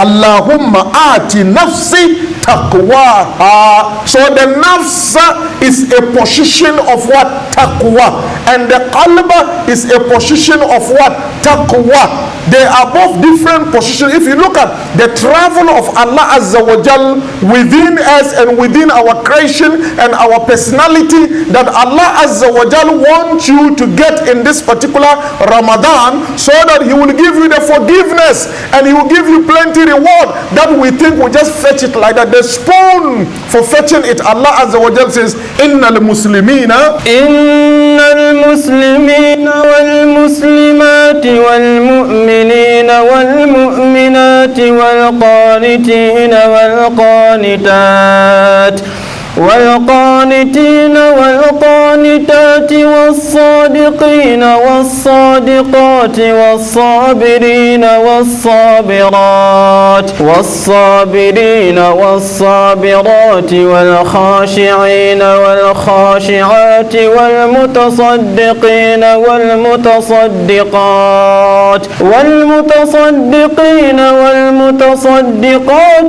Allahumma ati nafsi taqwaha. So the nafs is a position of what? Taqwa. And the qalb is a position of what? Taqwa. They are both different positions. If you look at the travel of Allah Azza wa Jal within us and within our creation and our personality, that Allah Azza wa Jal wants you to get in this particular Ramadan, so that He will give you the forgiveness and He will give you plenty reward that we think we just fetch it like that. The spoon for fetching it, Allah Azza wa Jal says, Innal Muslimina wal muslimati wal mu'minina wal mu'minati wal qanitina wal qanitat والقانتين والقانتات والصادقين والصادقات والصابرين والصابرين والصابرات والخاشعين والخاشعات والمتصدقين والمتصدقات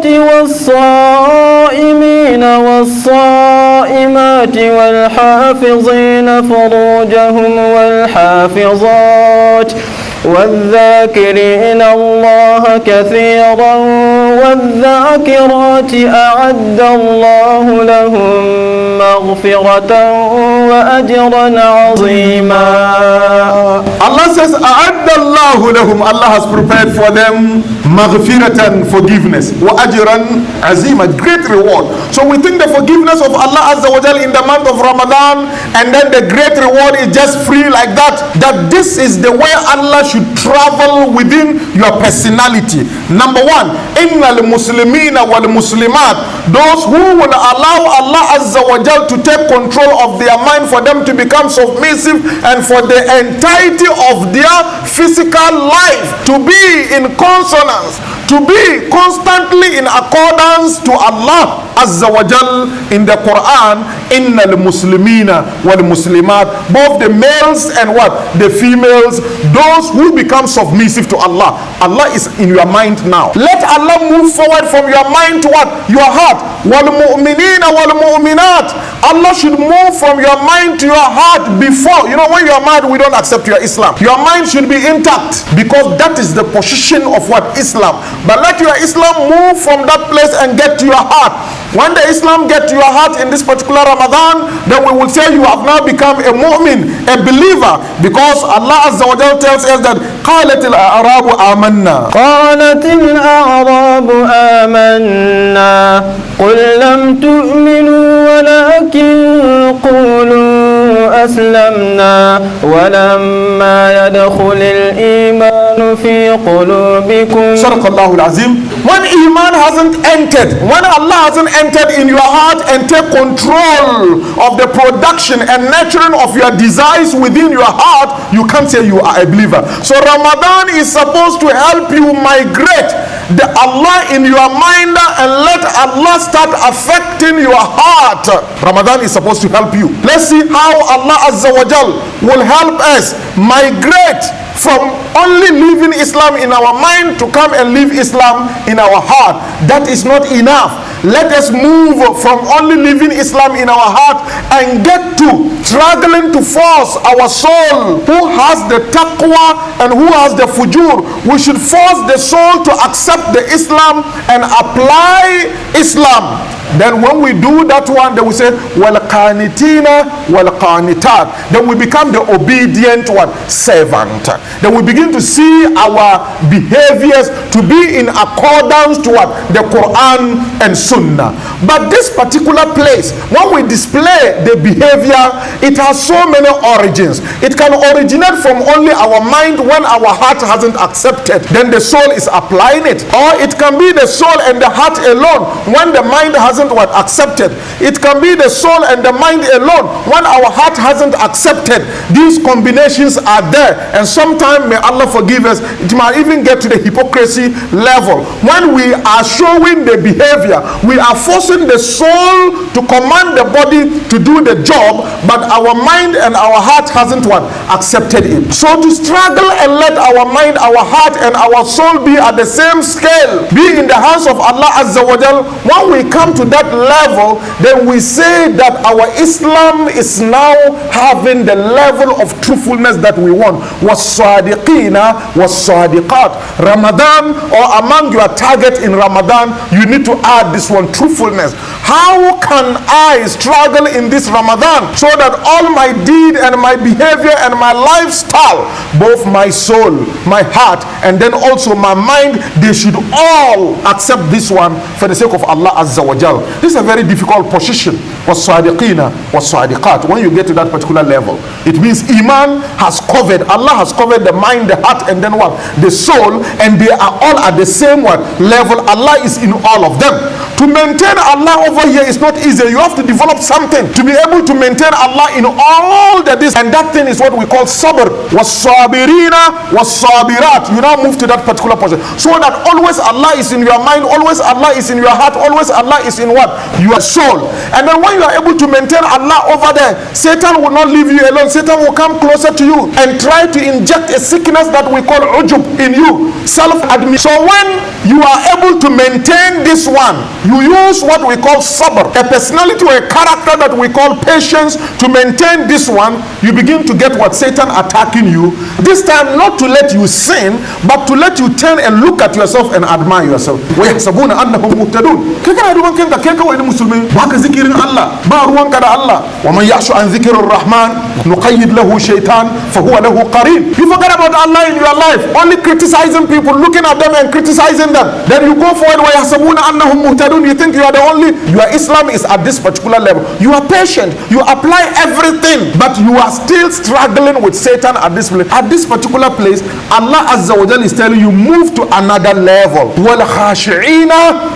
والصائمين والصائمات والحافظين فروجهم والحافظات والذاكرين الله كثيرا والذاكرات أعد الله لهم مغفرة وأجرا عظيما. Allah says, أعد الله لهم, Allah has prepared for them maghfiratan, forgiveness, wa ajran azima, great reward. So we think the forgiveness of Allah Azza wa Jal in the month of Ramadan and then the great reward is just free like that, that this is the way Allah should travel within your personality. Number one, innal muslimina wal muslimat, those who will allow Allah Azza wa Jal to take control of their mind, for them to become submissive, and for the entirety of their physical life to be in consonance, to be constantly in accordance to Allah Azza wa Jal. In the Quran, innal muslimina wal muslimat, both the males and what? The females, those who become submissive to Allah. Allah is in your mind now. Let Allah move forward from your mind to what? Your heart. Wal mu'minina wal mu'minat, Allah should move from your mind to your heart before. You know, when you are married, we don't accept your Islam. Your mind should be intact, because that is the position of what? Islam. But let your Islam move from that place and get to your heart. When the Islam get to your heart in this particular Ramadan, then we will say you have now become a mu'min, a believer, because Allah Azza wa Jalla tells us that قالت الأعراب آمنا قالت الأعراب آمنا قل لم تؤمنوا ولكن قولوا أسلمنا ولما يدخل الإيمان في قلوبكم. صدق الله العظيم. When Iman hasn't entered, when Allah hasn't entered in your heart and take control of the production and nurturing of your desires within your heart, you can't say you are a believer. So Ramadan is supposed to help you migrate the Allah in your mind and let Allah start affecting your heart. Ramadan is supposed to help you. Let's see how Allah Azza wa Jal will help us migrate from only living Islam in our mind to come and live Islam in our heart. That is not enough. Let us move from only living Islam in our heart and get to struggling to force our soul, who has the taqwa and who has the fujur. We should force the soul to accept the Islam and apply Islam. Then when we do that one, then we say wal qanitina wal qanitat. Then we become the obedient one, servant. Then we begin to see our behaviors to be in accordance to what? The Quran and Sunnah. But this particular place, when we display the behavior, it has so many origins. It can originate from only our mind when our heart hasn't accepted. Then the soul is applying it. Or it can be the soul and the heart alone when the mind hasn't what? Accepted. It can be the soul and the mind alone when our heart hasn't accepted, these combinations are there. And sometimes, may Allah forgive us, it might even get to the hypocrisy level. When we are showing the behavior, we are forcing the soul to command the body to do the job, but our mind and our heart hasn't what? Accepted it. So to struggle and let our mind, our heart and our soul be at the same scale, be in the hands of Allah Azza wa Jal, when we come to that level, then we say that our Islam is now having the level of truthfulness that we want. Was-sadiqina was-sadiqat. Ramadan, or among your target in Ramadan, you need to add this one, truthfulness. How can I struggle in this Ramadan so that all my deed and my behavior and my lifestyle, both my soul, my heart, and then also my mind, they should all accept this one for the sake of Allah Azza wa Jal. This is a very difficult position. Was-sadiqina was-sadiqat. When you get to that particular level, it means Iman has covered, Allah has covered the mind, the heart, and then what? The soul, and they are all at the same what? Level. Allah is in all of them. To maintain Allah over here is not easy. You have to develop something to be able to maintain Allah in all that is, and that thing is what we call sabr. Was-sabirina was-sabirat. You now move to that particular position, so that always Allah is in your mind, always Allah is in your heart, always Allah is in what? Your soul. And then when you are able to maintain Allah over there, Satan will not leave you alone. Satan will come closer to you and try to inject a sickness that we call ujub in you, self-admission. So when you are able to maintain this one, you use what we call sabr, a personality or a character that we call patience. To maintain this one, you begin to get what? Satan attacking you. This time not to let you sin, but to let you turn and look at yourself and admire yourself. وَيَحْسَبُونَ أَنَّهُمْ مُهْتَدُونَ. Kika ruwan kanka keka wa musulmi baka zikirin Allah, ba ruwan ka da Allah. وَمَنْ يَعْشُ عَنْ ذِكْرِ الرَّحْمَنِ نُقَيِّدْ لَهُ شَيْطَانٌ فَهُوَ لَهُ قَرِينٌ. You forget about Allah in your life, only criticizing people, looking at them and criticizing them. Then you go forward, وَيَحْسَبُونَ أَنَّهُم مُهْتَدُونَ. You think you are the only. Your Islam is at this particular level. You are patient, you apply everything, but you are still struggling with Satan at this place. At this particular place, Allah Azza wa Jalla is telling you, move to another level. وَالْخَاشِعِينَ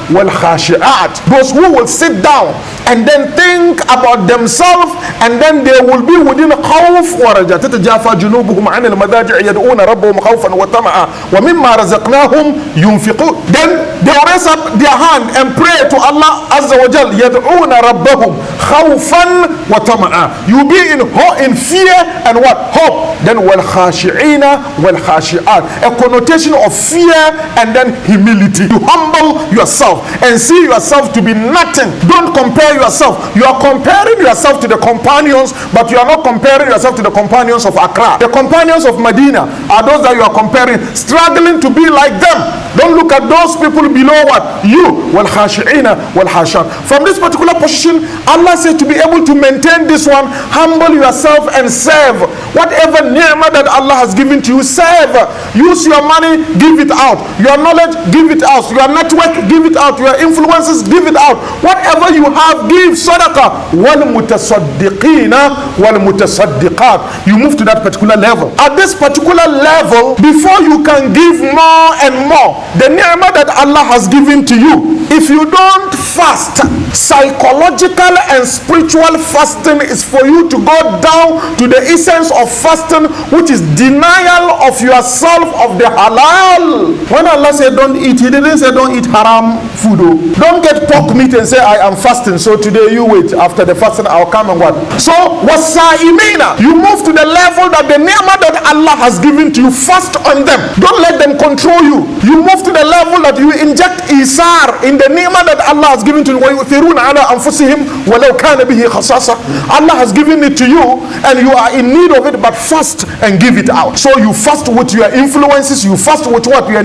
وَالْخَاشِعَاتِ. Those who will sit down and then think about themselves, and then they will be within khawf wa raja. تتجافى جنوبهم عن المضاجع يدعون ربهم خوفا وطمعا ومما رزقناهم ينفقون. Then they will raise up their hand and pray to Allah Azza wa Jal. يدعون ربهم خوفا وطمعا. You be in fear and what? Hope. Then والخاشعين والخاشعات, a connotation of fear and then humility. You humble yourself and see yourself to be nothing. Don't compare yourself. You are comparing yourself to the companions, but you are not comparing yourself to the companions of Accra. The companions of Medina are those that you are comparing, struggling to be like them. Don't look at those people below what? You. وَالْخَاشِعِينَ وَالْخَاشِعَاتِ. From this particular position, Allah says to be able to maintain this one, humble yourself and serve. Whatever ni'mah that Allah has given to you, serve. Use your money, give it out. Your knowledge, give it out. Your network, give it out. Your influences, give it out. Whatever you have, give sadaqah. وَالْمُتَصَدِّقِينَ وَالْمُتَصَدِّقَاتِ. You move to that particular level. At this particular level, before you can give more and more, the ni'mah that Allah has given to you, if you don't fast, psychological and spiritual fasting is for you to go down to the essence of fasting, which is denial of yourself of the halal. When Allah said don't eat, He didn't say don't eat haram food. Don't get pork meat and say I am fasting, so today you wait, after the fasting I'll come and what. So wasaimina, you move to the level that the ni'mah that Allah has given to you, fast on them. Don't let them control you. You move to the level that you inject isar in the ni'mah that Allah has given to you. وَيُؤْثِرُونَ عَلَىٰ أَنفُسِهِمْ وَلَوْ كَانَ بِهِ خَصَاصَةٌ. Allah has given it to you and you are in need of it, but fast and give it out. So you fast with your influences, you fast with what your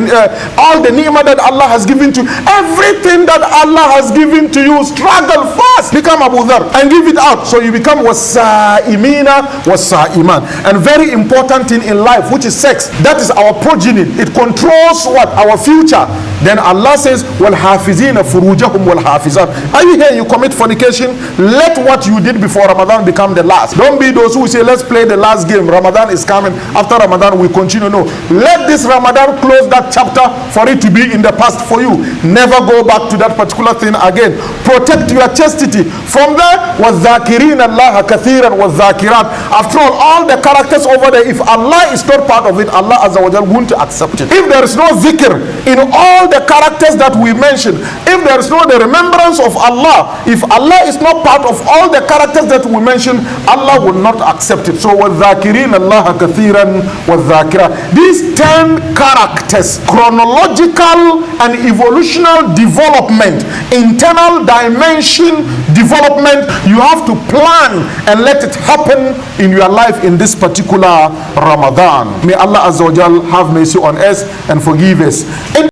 all the ni'mah that Allah has given to you. Everything that Allah has given to you, struggle fast, become Abu Dhar and give it out. So you become wasa'imina wasa'iman. And very important thing in life, which is sex, that is our progeny. It controls what? Our future. Then Allah says, وَالْحَافِظِينَ فُرُوجَهُمْ وَالْحَافِظَاتِ. Are you here? You commit fornication, let what you did before Ramadan become the last. Don't be those who say, let's play the last game. Ramadan is coming. After Ramadan, we continue. No. Let this Ramadan close that chapter for it to be in the past for you. Never go back to that particular thing again. Protect your chastity. From there, وَالذَّاكِرِينَ اللَّهَ كَثِيرًا وَالذَّاكِرَاتِ. After all the characters over there, if Allah is not part of it, Allah Azza wa Jal won't accept it. If there is no zikr in all the characters that we mentioned, if there is no the remembrance of Allah, if Allah is not part of all the characters that we mentioned, Allah will not accept it. So وَالذَّاكِرِينَ اللَّهَ كَثِيرًا وَالذَّاكِرَاتِ. These 10 characters, chronological and evolutional development, internal dimension development, you have to plan and let it happen in your life in this particular Ramadan. May Allah Azza wa Jal have mercy on us and forgive us.